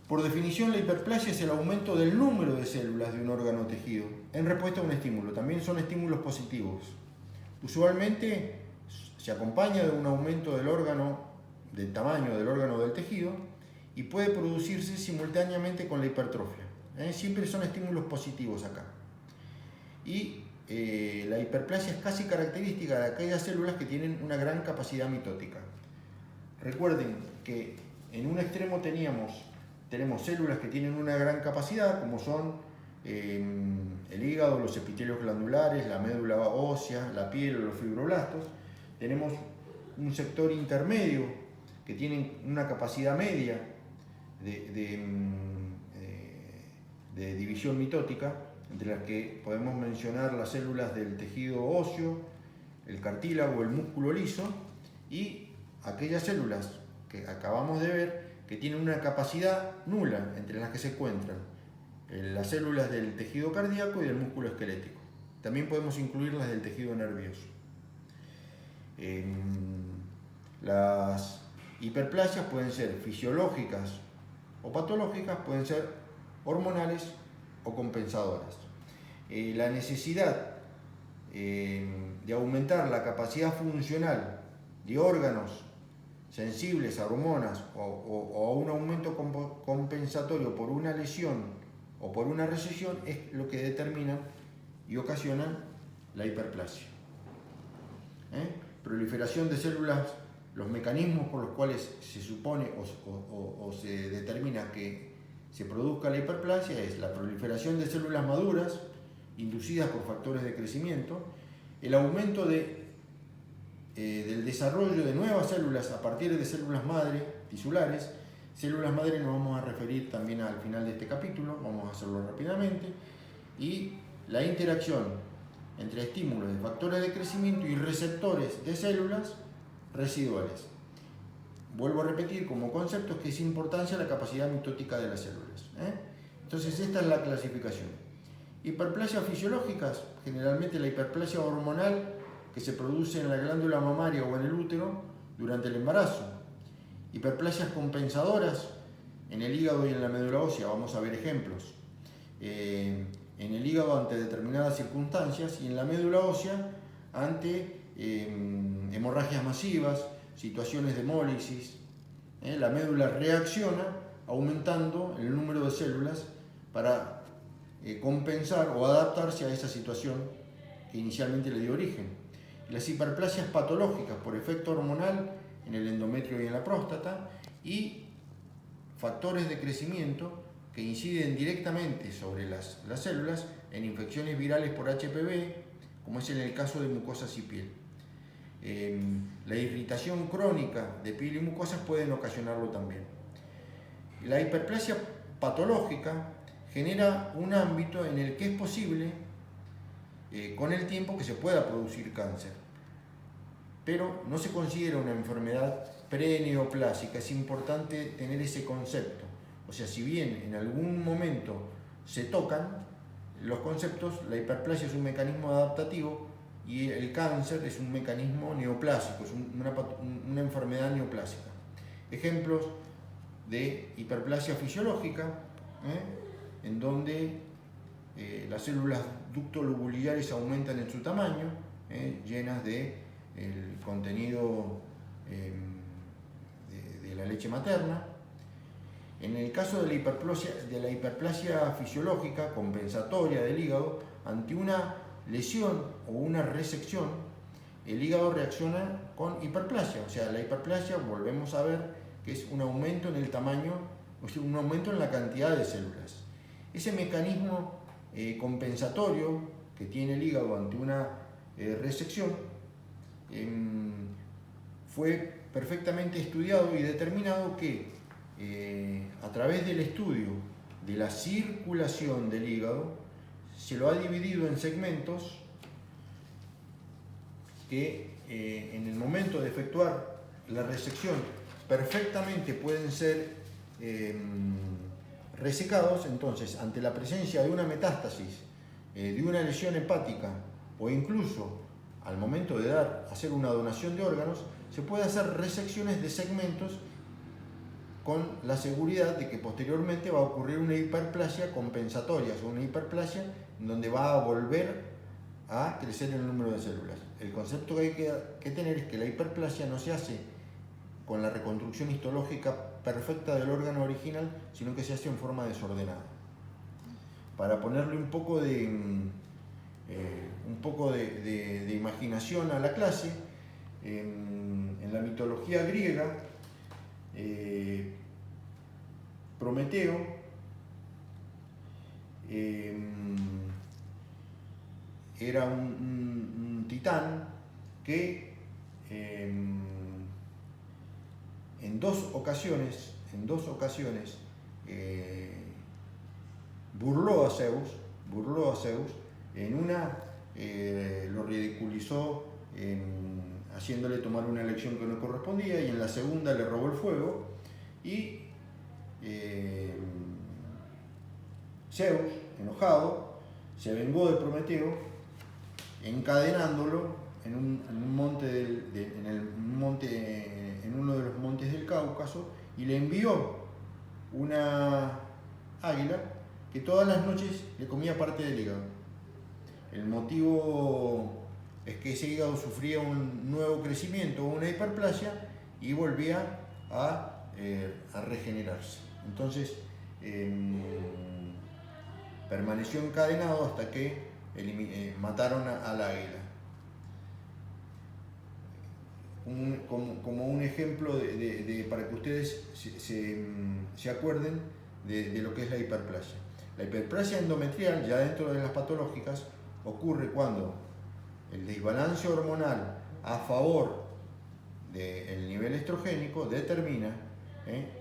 Por definición, la hiperplasia es el aumento del número de células de un órgano o tejido en respuesta a un estímulo. También son estímulos positivos. Usualmente se acompaña de un aumento del órgano, del tamaño del órgano o del tejido, y puede producirse simultáneamente con la hipertrofia. Siempre son estímulos positivos acá. Y la hiperplasia es casi característica de aquellas células que tienen una gran capacidad mitótica. Recuerden que en un extremo tenemos células que tienen una gran capacidad, como son el hígado, los epitelios glandulares, la médula ósea, la piel o los fibroblastos. Tenemos un sector intermedio que tiene una capacidad media de división mitótica, entre las que podemos mencionar las células del tejido óseo, el cartílago, el músculo liso, y aquellas células que acabamos de ver que tienen una capacidad nula, entre las que se encuentran las células del tejido cardíaco y del músculo esquelético. También podemos incluir las del tejido nervioso. Las hiperplasias pueden ser fisiológicas o patológicas, pueden ser hormonales o compensadoras. La necesidad de aumentar la capacidad funcional de órganos sensibles a hormonas o a un aumento compensatorio por una lesión o por una recesión es lo que determina y ocasiona la hiperplasia. Proliferación de células, los mecanismos por los cuales se supone o se determina que se produzca la hiperplasia es la proliferación de células maduras inducidas por factores de crecimiento, el aumento del desarrollo de nuevas células a partir de células madre tisulares. Células madre nos vamos a referir también al final de este capítulo, vamos a hacerlo rápidamente, y la interacción entre estímulos de factores de crecimiento y receptores de células residuales. Vuelvo a repetir como conceptos que es importancia la capacidad mitótica de las células. Entonces esta es la clasificación. Hiperplasias fisiológicas, generalmente la hiperplasia hormonal que se produce en la glándula mamaria o en el útero durante el embarazo. Hiperplasias compensadoras en el hígado y en la médula ósea, vamos a ver ejemplos. En el hígado ante determinadas circunstancias y en la médula ósea ante hemorragias masivas, situaciones de hemólisis. La médula reacciona aumentando el número de células para compensar o adaptarse a esa situación que inicialmente le dio origen. Las hiperplasias patológicas por efecto hormonal en el endometrio y en la próstata, y factores de crecimiento que inciden directamente sobre las células en infecciones virales por HPV, como es en el caso de mucosas y piel. La irritación crónica de piel y mucosas pueden ocasionarlo también. La hiperplasia patológica genera un ámbito en el que es posible con el tiempo que se pueda producir cáncer, pero no se considera una enfermedad preneoplásica. Es importante tener ese concepto. O sea, si bien en algún momento se tocan los conceptos, la hiperplasia es un mecanismo adaptativo y el cáncer es un mecanismo neoplásico, es una enfermedad neoplásica. Ejemplos de hiperplasia fisiológica, en donde las células ductolobulares aumentan en su tamaño, llenas de el contenido de la leche materna. En el caso de la hiperplasia fisiológica compensatoria del hígado, ante una lesión o una resección, el hígado reacciona con hiperplasia. O sea, la hiperplasia, volvemos a ver, que es un aumento en el tamaño, o sea, un aumento en la cantidad de células. Ese mecanismo compensatorio que tiene el hígado ante una resección fue perfectamente estudiado y determinado que a través del estudio de la circulación del hígado se lo ha dividido en segmentos que en el momento de efectuar la resección perfectamente pueden ser resecados. Entonces, ante la presencia de una metástasis, de una lesión hepática o incluso al momento de hacer una donación de órganos, se puede hacer resecciones de segmentos con la seguridad de que posteriormente va a ocurrir una hiperplasia compensatoria, o una hiperplasia en donde va a volver a crecer el número de células. El concepto que hay que tener es que la hiperplasia no se hace con la reconstrucción histológica perfecta del órgano original, sino que se hace en forma desordenada. Para ponerle un poco de imaginación a la clase, en la mitología griega, Prometeo era un titán que en dos ocasiones burló a Zeus. En una lo ridiculizó haciéndole tomar una elección que no correspondía, y en la segunda le robó el fuego, y Zeus, enojado, se vengó de Prometeo encadenándolo en uno de los montes del Cáucaso, y le envió una águila que todas las noches le comía parte del hígado. El motivo es que ese hígado sufría un nuevo crecimiento o una hiperplasia y volvía a regenerarse. Entonces permaneció encadenado hasta que mataron al águila. Como un ejemplo para que ustedes se acuerden de lo que es la hiperplasia. La hiperplasia endometrial, ya dentro de las patológicas, ocurre cuando el desbalance hormonal a favor del nivel estrogénico determina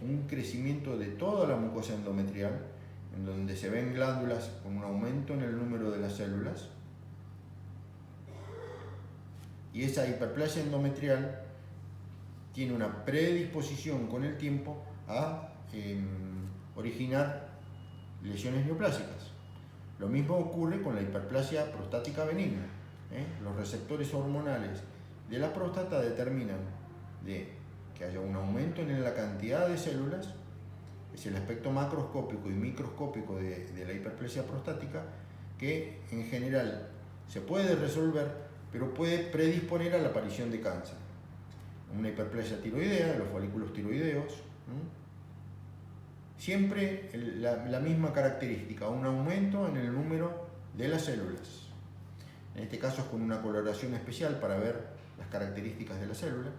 un crecimiento de toda la mucosa endometrial, en donde se ven glándulas con un aumento en el número de las células, y esa hiperplasia endometrial tiene una predisposición con el tiempo a originar lesiones neoplásicas. Lo mismo ocurre con la hiperplasia prostática benigna. Los receptores hormonales de la próstata determinan que haya un aumento en la cantidad de células, es el aspecto macroscópico y microscópico de la hiperplasia prostática, que en general se puede resolver, pero puede predisponer a la aparición de cáncer. Una hiperplasia tiroidea, de los folículos tiroideos, siempre la misma característica, un aumento en el número de las células. En este caso es con una coloración especial para ver las características de la célula.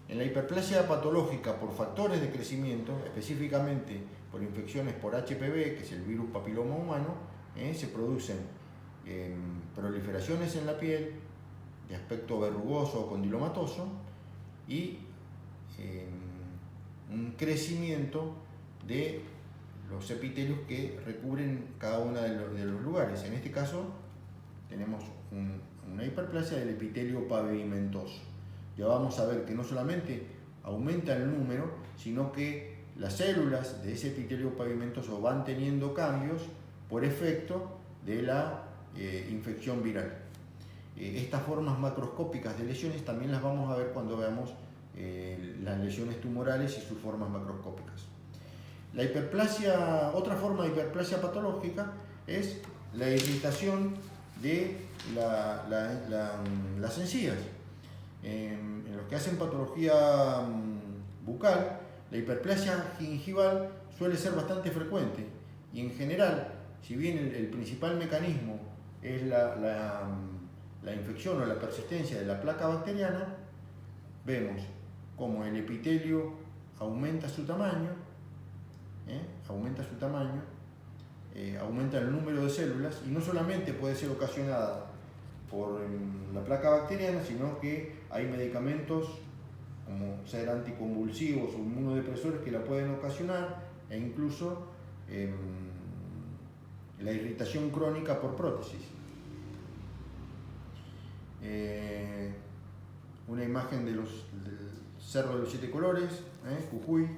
En la hiperplasia patológica por factores de crecimiento, específicamente por infecciones por HPV, que es el virus papiloma humano, se producen proliferaciones en la piel de aspecto verrugoso o condilomatoso y un crecimiento de los epitelios que recubren cada uno de los lugares. En este caso tenemos una hiperplasia del epitelio pavimentoso. Ya vamos a ver que no solamente aumenta el número, sino que las células de ese epitelio pavimentoso van teniendo cambios por efecto de la infección viral. Estas formas macroscópicas de lesiones también las vamos a ver cuando veamos las lesiones tumorales y sus formas macroscópicas. La hiperplasia, otra forma de hiperplasia patológica es la irritación de las encías. En los que hacen patología bucal, la hiperplasia gingival suele ser bastante frecuente, y en general, si bien el principal mecanismo es la infección o la persistencia de la placa bacteriana, vemos como el epitelio aumenta su tamaño, aumenta el número de células, y no solamente puede ser ocasionada por la placa bacteriana, sino que hay medicamentos como ser anticonvulsivos o inmunodepresores que la pueden ocasionar, e incluso la irritación crónica por prótesis. Una imagen del Cerro de los Siete Colores, Jujuy.